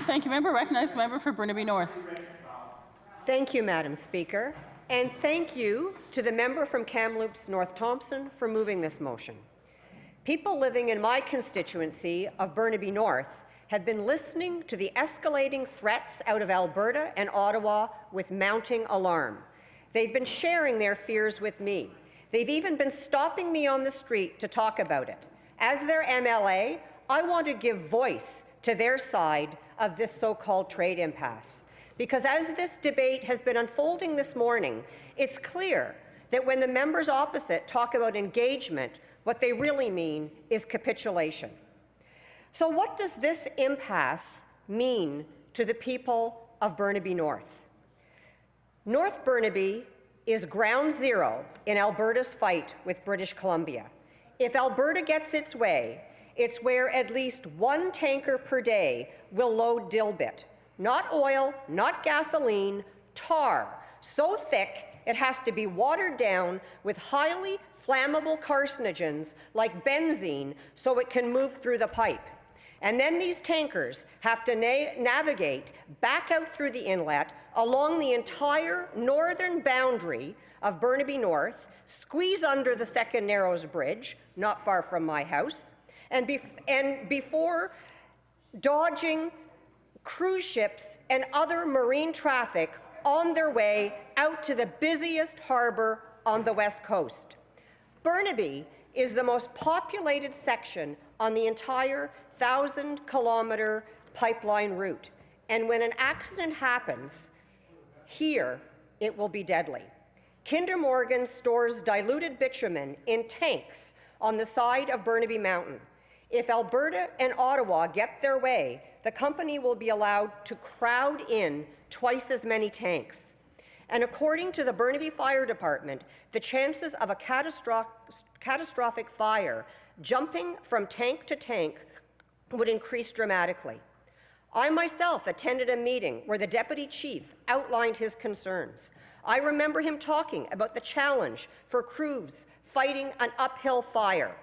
Thank you, member. Recognized the member for Burnaby North. Thank you, Madam Speaker, and thank you to the member from Kamloops North Thompson for moving this motion. People living in my constituency of Burnaby North have been listening to the escalating threats out of Alberta and Ottawa with mounting alarm. They've been sharing their fears with me. They've even been stopping me on the street to talk about it. As their MLA, I want to give voice to their side of this so-called trade impasse. Because as this debate has been unfolding this morning, it's clear that when the members opposite talk about engagement, what they really mean is capitulation. So what does this impasse mean to the people of Burnaby North? North Burnaby is ground zero in Alberta's fight with British Columbia. If Alberta gets its way, it's where at least one tanker per day will load dilbit. Not oil, not gasoline, tar, so thick it has to be watered down with highly flammable carcinogens like benzene so it can move through the pipe. And then these tankers have to navigate back out through the inlet along the entire northern boundary of Burnaby North, squeeze under the Second Narrows Bridge, not far from my house, and before dodging cruise ships and other marine traffic on their way out to the busiest harbour on the West Coast. Burnaby is the most populated section on the entire 1,000-kilometre pipeline route, and when an accident happens here, it will be deadly. Kinder Morgan stores diluted bitumen in tanks on the side of Burnaby Mountain. If Alberta and Ottawa get their way, the company will be allowed to crowd in twice as many tanks. And according to the Burnaby Fire Department, the chances of a catastrophic fire jumping from tank to tank would increase dramatically. I myself attended a meeting where the deputy chief outlined his concerns. I remember him talking about the challenge for crews fighting an uphill fire,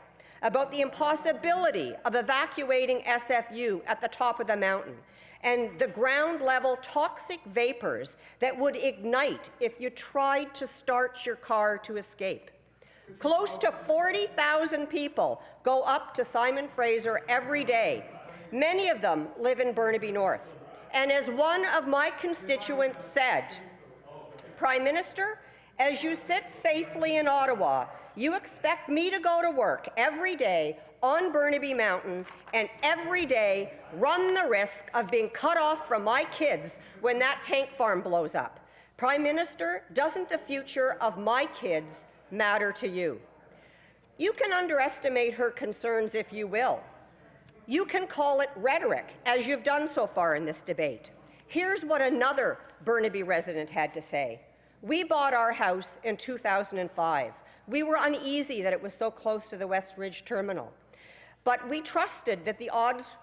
about the impossibility of evacuating SFU at the top of the mountain, and the ground-level toxic vapors that would ignite if you tried to start your car to escape. Close to 40,000 people go up to Simon Fraser every day. Many of them live in Burnaby North. And as one of my constituents said, Prime Minister, as you sit safely in Ottawa, you expect me to go to work every day on Burnaby Mountain and every day run the risk of being cut off from my kids when that tank farm blows up. Prime Minister, doesn't the future of my kids matter to you? You can underestimate her concerns if you will. You can call it rhetoric, as you've done so far in this debate. Here's what another Burnaby resident had to say. We bought our house in 2005. We were uneasy that it was so close to the West Ridge Terminal. But we trusted that the odds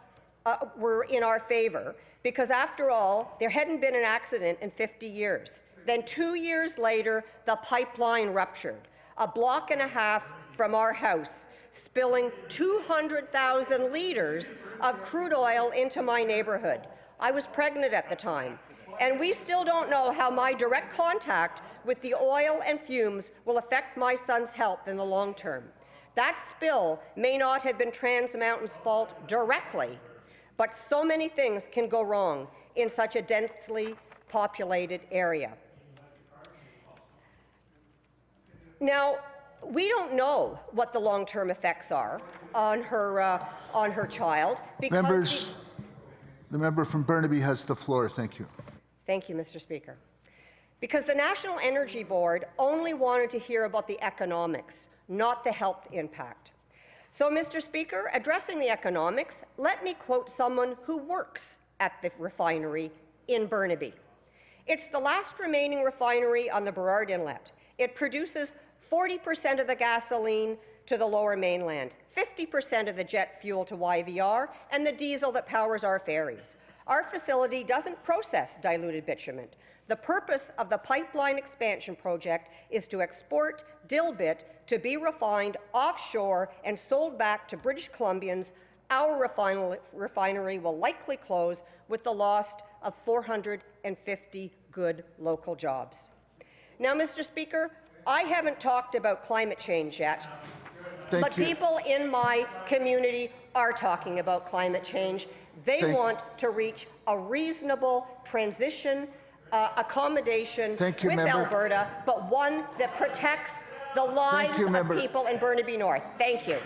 were in our favour because, after all, there hadn't been an accident in 50 years. Then 2 years later, the pipeline ruptured, a block and a half from our house, spilling 200,000 litres of crude oil into my neighbourhood. I was pregnant at the time, and we still don't know how my direct contact with the oil and fumes will affect my son's health in the long term. That spill may not have been Trans Mountain's fault directly, but so many things can go wrong in such a densely populated area. Now, we don't know what the long-term effects are on her child because Members, the member from Burnaby has the floor. Thank you. Thank you, Mr. Speaker. Because the National Energy Board only wanted to hear about the economics, not the health impact. So, Mr. Speaker, addressing the economics, let me quote someone who works at the refinery in Burnaby. It's the last remaining refinery on the Burrard Inlet. It produces 40% of the gasoline to the Lower Mainland, 50% of the jet fuel to YVR, and the diesel that powers our ferries. Our facility doesn't process diluted bitumen. The purpose of the pipeline expansion project is to export dilbit to be refined offshore and sold back to British Columbians our refinery will likely close with the loss of 450 good local jobs. Now, Mr. Speaker, I haven't talked about climate change yet, but people in my community are talking about climate change. They want to reach a reasonable transition accommodation with Alberta, but one that protects the lives of people in Burnaby North. Thank you.